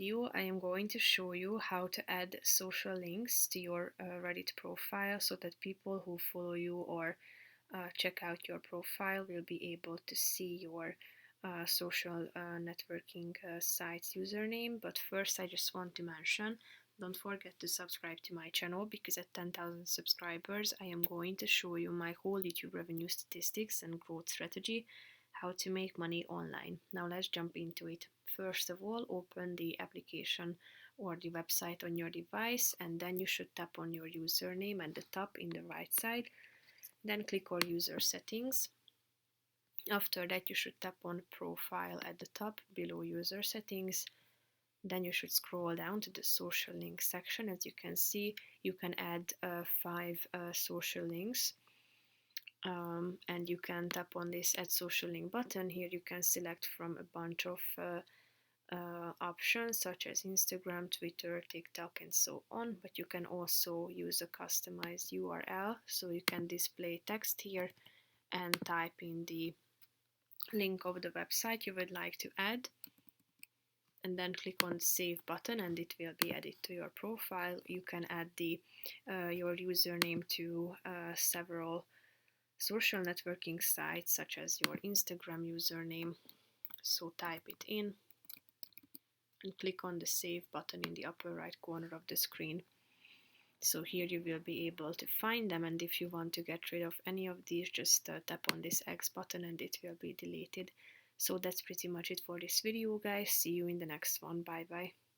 I am going to show you how to add social links to your Reddit profile so that people who follow you or check out your profile will be able to see your social networking site's username. But first, I just want to mention, don't forget to subscribe to my channel because at 10,000 subscribers, I am going to show you my whole YouTube revenue statistics and growth strategy, how to make money online. Now let's jump into it. First of all, open the application or the website on your device, and then you should tap on your username at the top in the right side. Then click on user settings. After that, you should tap on profile at the top below user settings. Then you should scroll down to the social link section. As you can see, you can add 5 social links. And you can tap on this add social link button. Here you can select from a bunch of options such as Instagram, Twitter, TikTok, and so on. But you can also use a customized URL, so you can display text here and type in the link of the website you would like to add, and then click on save button and it will be added to your profile. You can add your username to several social networking sites such as your Instagram username. So type it in and click on the save button in the upper right corner of the screen. So here you will be able to find them, and if you want to get rid of any of these, just tap on this X button and it will be deleted. So that's pretty much it for this video, guys. See you in the next one. Bye bye.